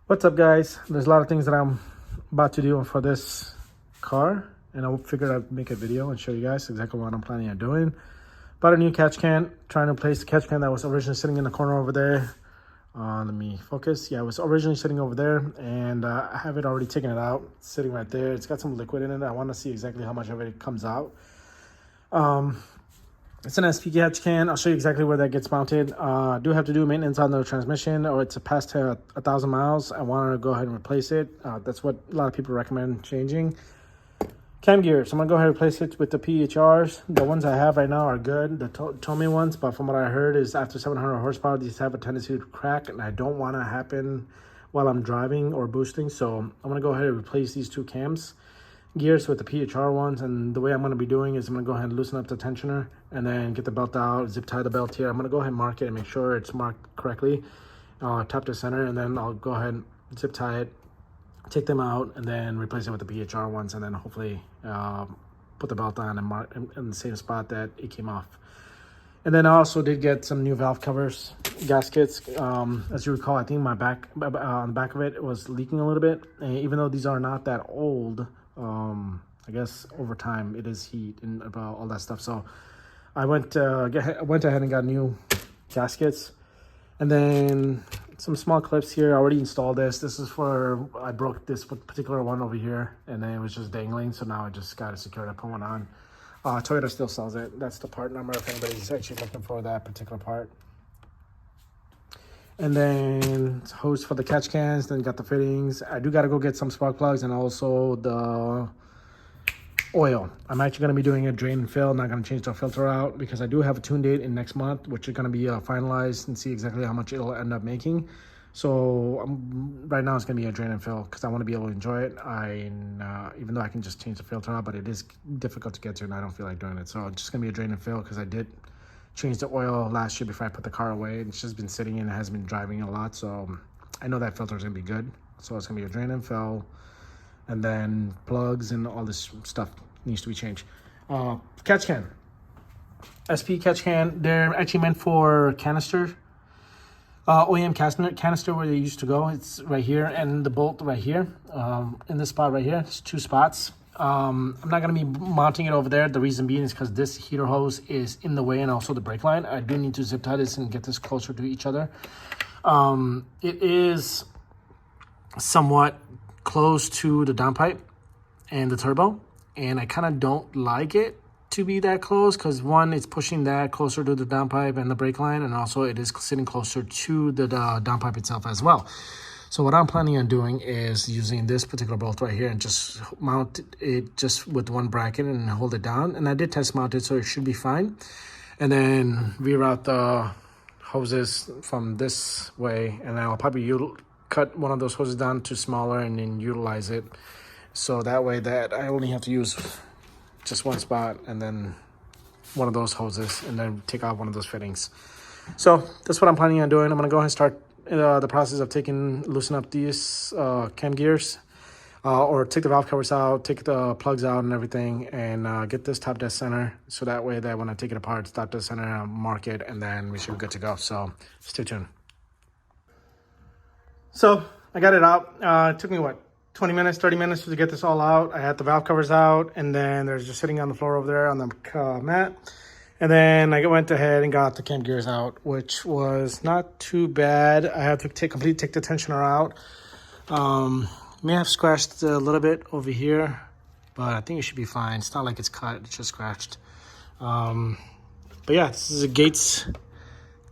What's up, guys? There's a lot of things that I'm about to do for this car, and I figured I'd make a video and show you guys exactly what I'm planning on doing. Bought a new catch can, trying to replace the catch can that was originally sitting in the corner over there. Let me focus. Yeah, it was originally sitting over there, and I have it already taken it out, sitting right there. It's got some liquid in it. I want to see exactly how much of it comes out. It's an SP catch can. I'll show you exactly where that gets mounted. I do have to do maintenance on the transmission, or it's past 1,000 miles. I want to go ahead and replace it. That's what a lot of people recommend changing. Cam gears. I'm going to go ahead and replace it with the PHRs. The ones I have right now are good, the Tomei ones, but from what I heard is after 700 horsepower, these have a tendency to crack, and I don't want to happen while I'm driving or boosting. So I'm going to go ahead and replace these two cams gears with the PHR ones, and the way I'm going to be doing is I'm going to go ahead and loosen up the tensioner and then get the belt out, zip tie the belt here. I'm going to go ahead and mark it and make sure it's marked correctly, top to center, and then I'll go ahead and zip tie it, take them out, and then replace it with the PHR ones, and then hopefully put the belt on and mark in the same spot that it came off. And then I also did get some new valve covers, gaskets. As you recall, I think my back on the back of it was leaking a little bit, and even though these are not that old, I guess over time it is heat and about all that stuff. So I went ahead and got new gaskets, and then some small clips here. I already installed this. This is for, I broke this particular one over here, and then it was just dangling. So now I just got it secured. I put one on. Toyota still sells it. That's the part number if anybody's actually looking for that particular part. And then hose for the catch cans, then got the fittings. I do got to go get some spark plugs and also the oil. I'm actually going to be doing a drain and fill, not going to change the filter out because I do have a tune date in next month, which is going to be finalized and see exactly how much it'll end up making. So right now it's going to be a drain and fill because I want to be able to enjoy it. Even though I can just change the filter out, but it is difficult to get to and I don't feel like doing it. So it's just going to be a drain and fill because I did changed the oil last year before I put the car away. It's just been sitting and it has been driving a lot, so I know that filter is gonna be good. So it's gonna be a drain and fill, and then plugs and all this stuff needs to be changed. Catch can, SP catch can. They're actually meant for canister, OEM canister where they used to go. It's right here, and the bolt right here, in this spot right here. It's two spots. I'm not going to be mounting it over there. The reason being is because this heater hose is in the way, and also the brake line. I do need to zip tie this and get this closer to each other. It is somewhat close to the downpipe and the turbo, and I kind of don't like it to be that close because one, it's pushing that closer to the downpipe and the brake line, and also it is sitting closer to the downpipe itself as well. So what I'm planning on doing is using this particular bolt right here and just mount it just with one bracket and hold it down. And I did test mount it, so it should be fine. And then reroute the hoses from this way, and I'll probably cut one of those hoses down to smaller and then utilize it. So that way that I only have to use just one spot and then one of those hoses and then take out one of those fittings. So that's what I'm planning on doing. I'm gonna go ahead and start the process of loosen up these cam gears, or take the valve covers out, take the plugs out and everything, and get this top dead center, so that way that when I take it apart, top dead center, I'll mark it, and then we should be good to go. So stay tuned. So I got it out. It took me what, 20 minutes, 30 minutes to get this all out. I had the valve covers out, and then they're just sitting on the floor over there on the mat. And then I went ahead and got the cam gears out, which was not too bad. I had to completely take the tensioner out. May have scratched a little bit over here, but I think it should be fine. It's not like it's cut, it's just scratched. But yeah, this is a Gates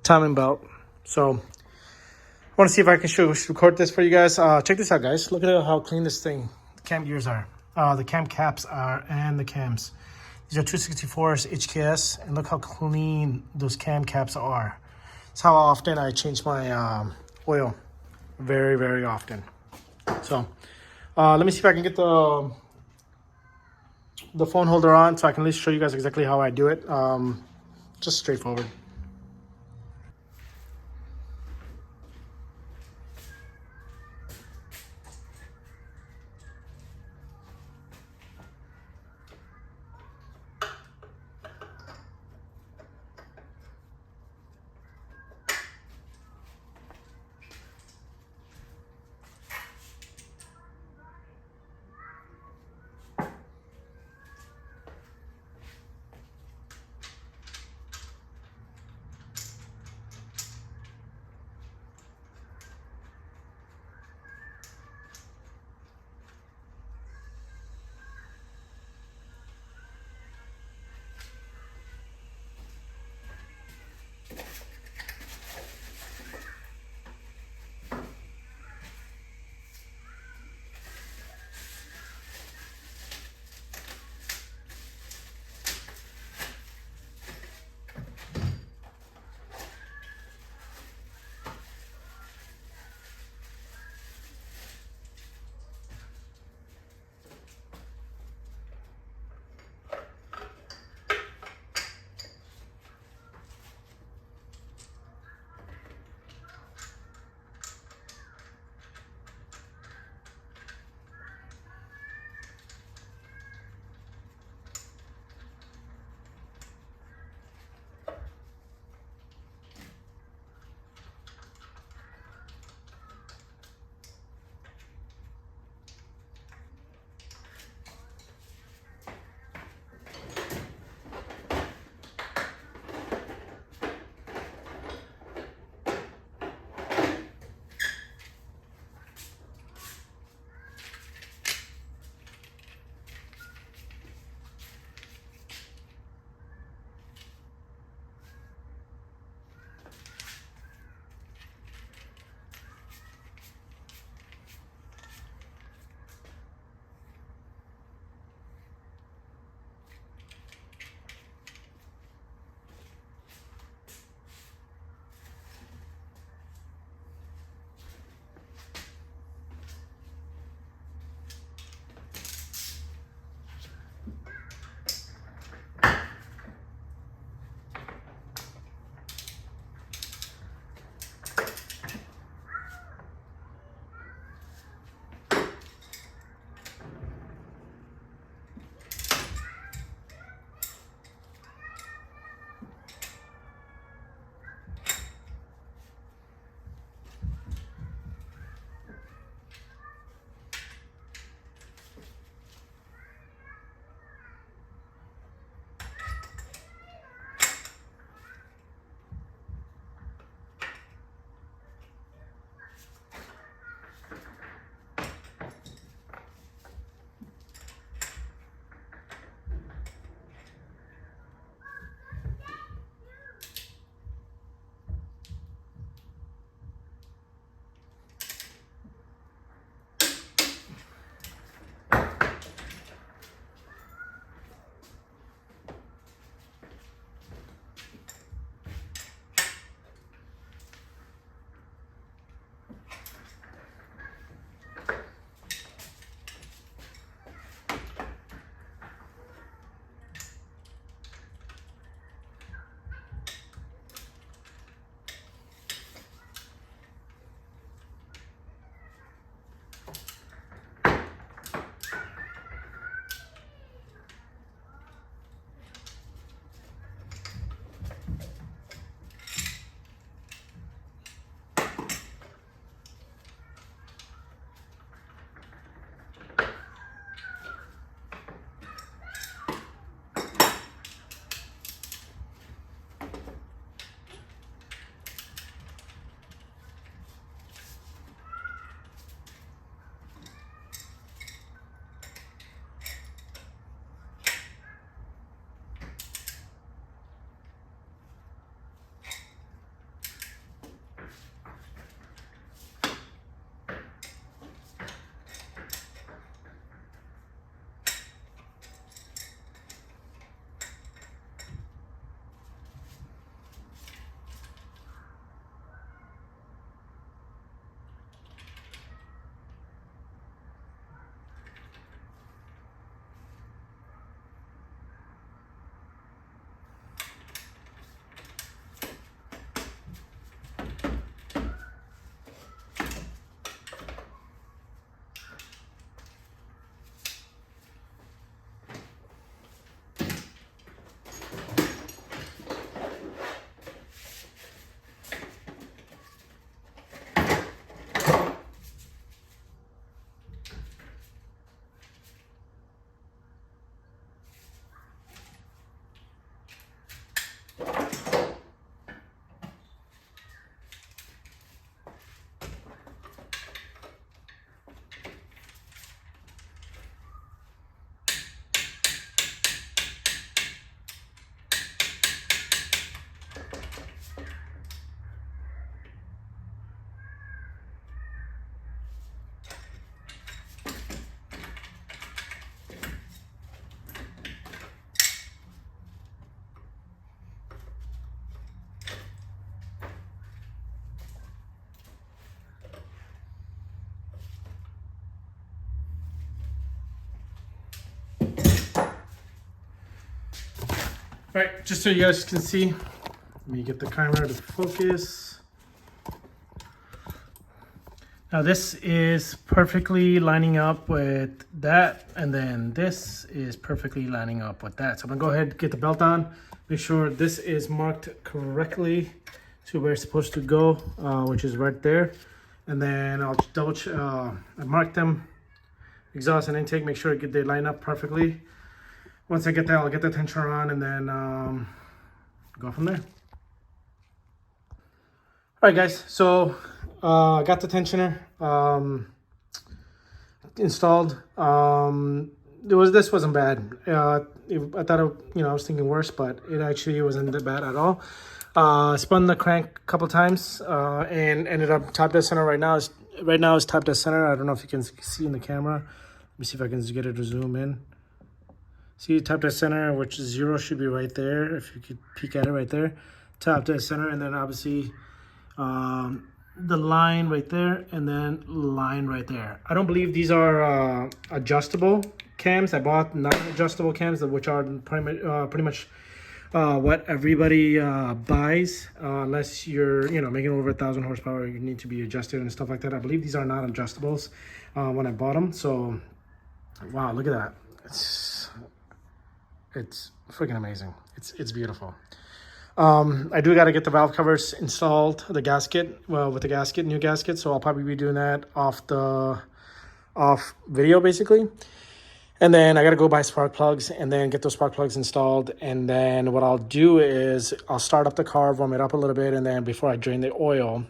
timing belt. So I want to see if I can record this for you guys. Check this out, guys. Look at how clean the cam gears are. The cam caps are, and the cams. These are 264s HKS, and look how clean those cam caps are. That's how often I change my oil. Very, very often. So let me see if I can get the phone holder on so I can at least show you guys exactly how I do it. Just straightforward. All right, just so you guys can see, let me get the camera to focus. Now this is perfectly lining up with that, and then this is perfectly lining up with that. So I'm gonna go ahead and get the belt on, make sure this is marked correctly to where it's supposed to go, which is right there. And then I'll I mark them, exhaust and intake, make sure they line up perfectly. Once I get that, I'll get the tensioner on and then go from there. All right, guys, so I got the tensioner installed. This wasn't bad. I thought I was thinking worse, but it actually wasn't that bad at all. Spun the crank a couple times and ended up top dead center. Right now it's top dead center. I don't know if you can see in the camera. Let me see if I can just get it to zoom in. See top dead center, which is 0 should be right there. If you could peek at it right there, top dead center, and then obviously the line right there, and then line right there. I don't believe these are adjustable cams. I bought non-adjustable cams, which are pretty much what everybody buys, unless you're making over 1,000 horsepower. You need to be adjusted and stuff like that. I believe these are not adjustables when I bought them. So wow, look at that. It's freaking amazing. It's beautiful. I do got to get the valve covers installed, the gasket, with the gasket, new gasket. So I'll probably be doing that off video basically. And then I got to go buy spark plugs and then get those spark plugs installed. And then what I'll do is I'll start up the car, warm it up a little bit. And then before I drain the oil,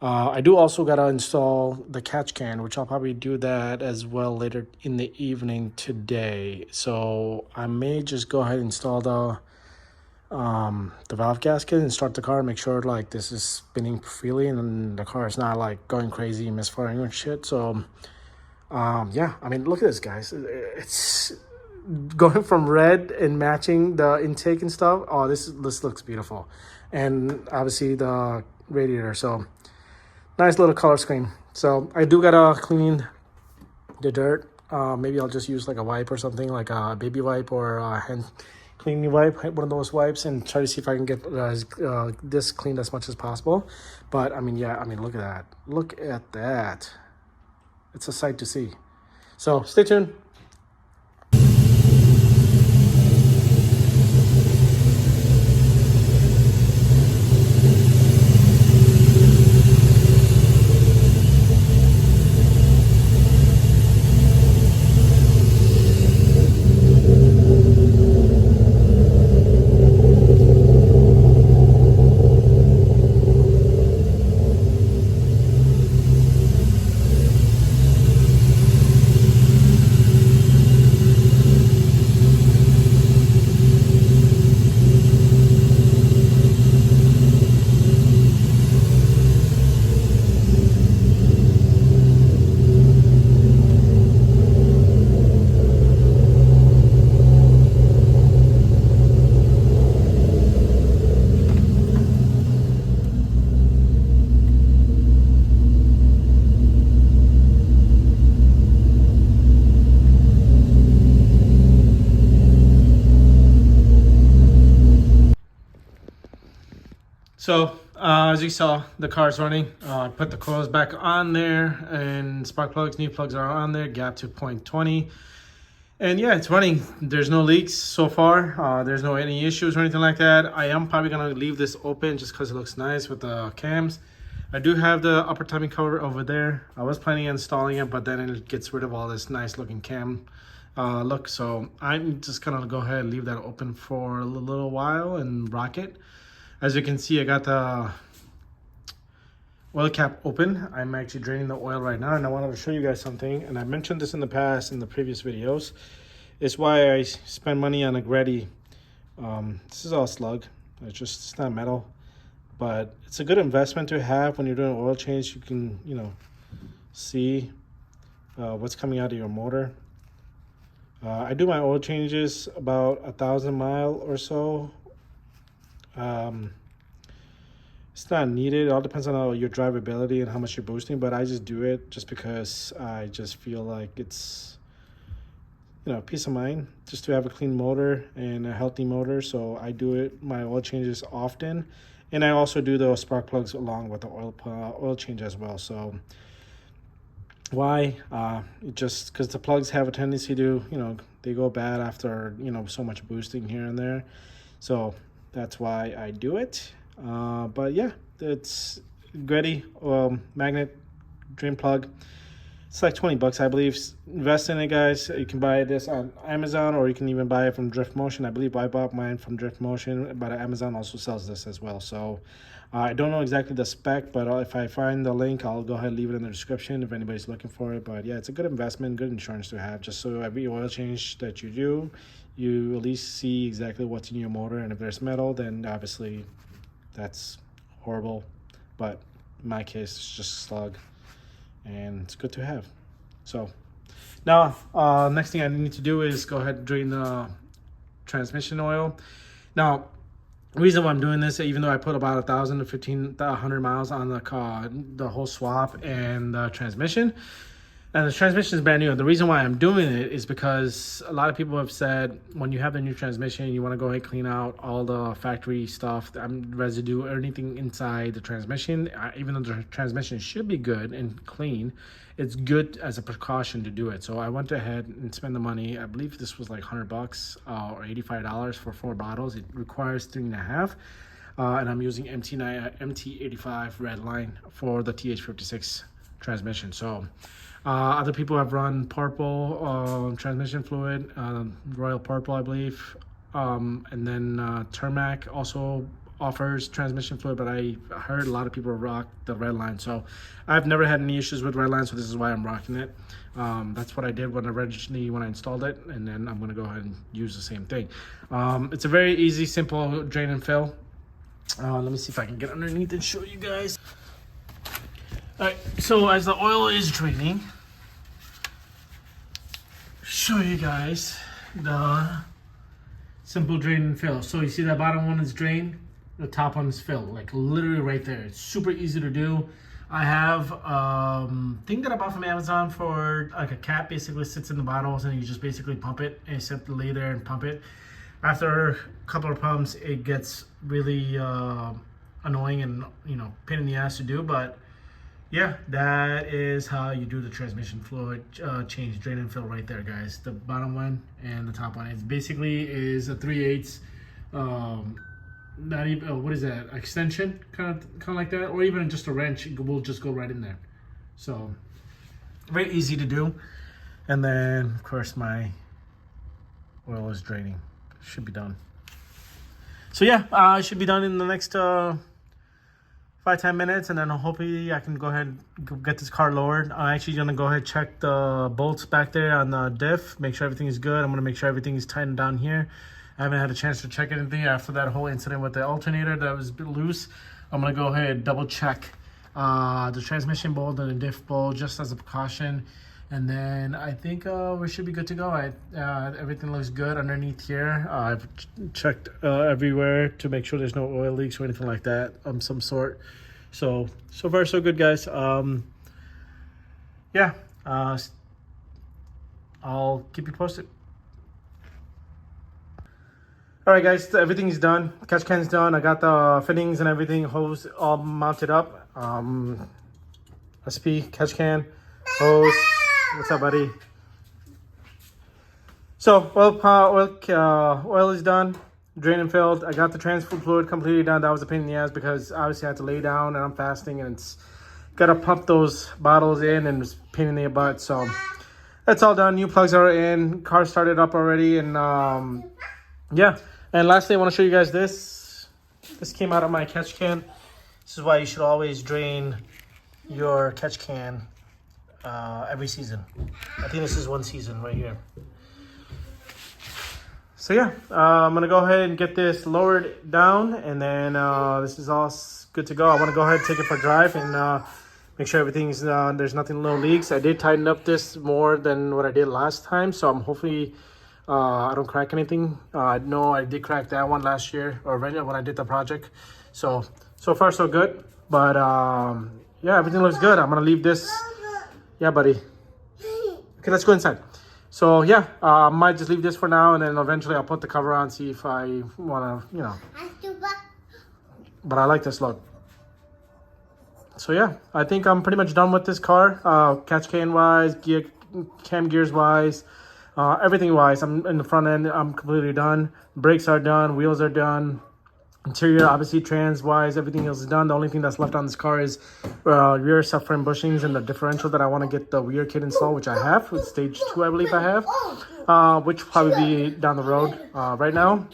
I do also got to install the catch can, which I'll probably do that as well later in the evening today. So I may just go ahead and install the valve gasket and start the car, make sure like this is spinning freely and the car is not like going crazy, misfiring and shit. So yeah, I mean, look at this, guys. It's going from red and matching the intake and stuff. Oh, this looks beautiful. And obviously the radiator, so nice little color scheme. So I do gotta clean the dirt. Maybe I'll just use like a wipe or something, like a baby wipe or a hand cleaning wipe, one of those wipes, and try to see if I can get this cleaned as much as possible. But I mean, yeah, I mean, look at that. Look at that. it's a sight to see. So stay tuned. So as you saw, the car's running. I put the coils back on there, and spark plugs, new plugs are on there. Gap to 0.20, and yeah, it's running. There's no leaks so far. There's no any issues or anything like that. I am probably gonna leave this open just because it looks nice with the cams. I do have the upper timing cover over there. I was planning on installing it, but then it gets rid of all this nice looking cam look. So I'm just gonna go ahead and leave that open for a little while and rock it. As you can see, I got the oil cap open. I'm actually draining the oil right now, and I wanted to show you guys something. And I mentioned this in the past in the previous videos. It's why I spend money on a Greddy. This is all slug. It's not metal, but it's a good investment to have when you're doing oil change. You can, you know, see what's coming out of your motor. I do my oil changes about 1,000 miles or so. It's not needed. It all depends on your drivability and how much you're boosting, but I just do it just because I just feel like it's, you know, peace of mind just to have a clean motor and a healthy motor. So I do it, my oil changes often, and I also do the spark plugs along with the oil change as well. So why? Just because the plugs have a tendency to, you know, they go bad after, you know, so much boosting here and there. So that's why I do it. But yeah, it's Greddy magnet drain plug. It's like 20 bucks, I believe. Invest in it, guys. You can buy this on Amazon, or you can even buy it from Drift Motion. I believe I bought mine from Drift Motion, but Amazon also sells this as well. So I don't know exactly the spec, but if I find the link, I'll go ahead and leave it in the description if anybody's looking for it. But yeah, it's a good investment, good insurance to have, just so every oil change that you do, you at least see exactly what's in your motor. And if there's metal, then obviously that's horrible, but in my case it's just slug, and it's good to have. So now next thing I need to do is go ahead and drain the transmission oil. Now the reason why I'm doing this, even though I put about 1,000 to 1,500 miles on the whole swap and the transmission, and the transmission is brand new. And the reason why I'm doing it is because a lot of people have said when you have the new transmission, you want to go ahead and clean out all the factory stuff, residue, or anything inside the transmission. Even though the transmission should be good and clean, it's good as a precaution to do it. So I went ahead and spent the money. I believe this was like 100 bucks or $85 for 4 bottles. It requires 3.5. And I'm using MT85 red line for the TH56 transmission. So other people have run purple transmission fluid, Royal Purple, I believe, and then Termac also offers transmission fluid, but I heard a lot of people rock the red line. So I've never had any issues with red line, so this is why I'm rocking it. That's what I did when I installed it, and then I'm going to go ahead and use the same thing. It's a very easy, simple drain and fill. Let me see if I can get underneath and show you guys. All right, so as the oil is draining, show you guys the simple drain and fill. So you see that bottom one is drain, the top one is fill, like literally right there. It's super easy to do. I have thing that I bought from Amazon for like a cap, basically sits in the bottles and you just basically pump it, and you simply lay there and pump it. After a couple of pumps, it gets really annoying and, you know, pain in the ass to do, but yeah, that is how you do the transmission fluid change, drain and fill right there, guys. The bottom one and the top one. It basically is a 3/8, not even what is that, extension, kind of like that, or even just a wrench will just go right in there. So very easy to do. And then of course my oil is draining. Should be done. So yeah, it should be done in the next 5-10 minutes, and then hopefully I can go ahead and get this car lowered. I'm actually gonna go ahead and check the bolts back there on the diff, make sure everything is good. I'm gonna make sure everything is tightened down here. I haven't had a chance to check anything after that whole incident with the alternator that was a bit loose. I'm gonna go ahead and double check the transmission bolt and the diff bolt just as a precaution. And then I think we should be good to go. Everything looks good underneath here. I've checked everywhere to make sure there's no oil leaks or anything like that of some sort. So far so good, guys. Yeah, I'll keep you posted. All right, guys, everything's done. Catch can's done. I got the fittings and everything, hose all mounted up. SP, catch can, hose. What's up, buddy? So oil is done, drain and filled. I got the transfer fluid completely done. That was a pain in the ass because obviously I had to lay down and I'm fasting, and it's gotta pump those bottles in, and it's a pain in the butt. So that's all done. New plugs are in. Car started up already, and yeah. And lastly, I want to show you guys this. This came out of my catch can. This is why you should always drain your catch can every season. I think this is one season right here. So yeah, I'm gonna go ahead and get this lowered down, and then this is all good to go. I want to go ahead and take it for a drive and make sure everything's there's nothing, no leaks. I did tighten up this more than what I did last time, so I'm hopefully I don't crack anything. I know I did crack that one last year or when I did the project. So far so good, but yeah, everything looks good. I'm gonna leave this. Yeah, buddy. Okay, let's go inside. So yeah, I might just leave this for now, and then eventually I'll put the cover on, see if I wanna, you know. But I like this look. So yeah, I think I'm pretty much done with this car. Catch can wise, cam gears wise, everything wise. I'm in the front end. I'm completely done. Brakes are done. Wheels are done. Interior, obviously, trans wise, everything else is done. The only thing that's left on this car is rear subframe bushings and the differential that I want to get the rear kit installed, which I have with stage 2, I believe I have, which will probably be down the road. Right now,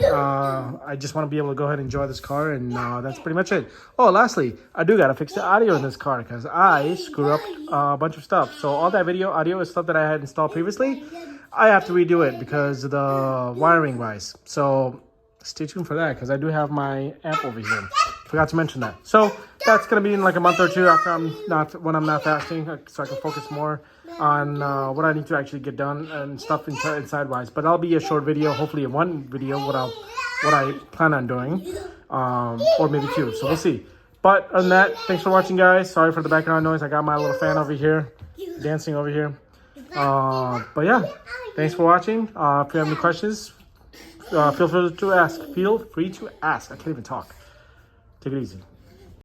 I just want to be able to go ahead and enjoy this car, and that's pretty much it. Oh, lastly, I do got to fix the audio in this car because I screwed up a bunch of stuff. So all that audio is stuff that I had installed previously. I have to redo it because of the wiring wise. So stay tuned for that, because I do have my amp over here. Forgot to mention that. So that's gonna be in like a month or two after when I'm not fasting, so I can focus more on what I need to actually get done and stuff inside wise. But that'll be a short video, hopefully in one video, what I plan on doing, or maybe 2. So we'll see. But other than that, thanks for watching, guys. Sorry for the background noise. I got my little fan over here dancing over here. But yeah, thanks for watching. If you have any questions, feel free to ask. I can't even talk. Take it easy.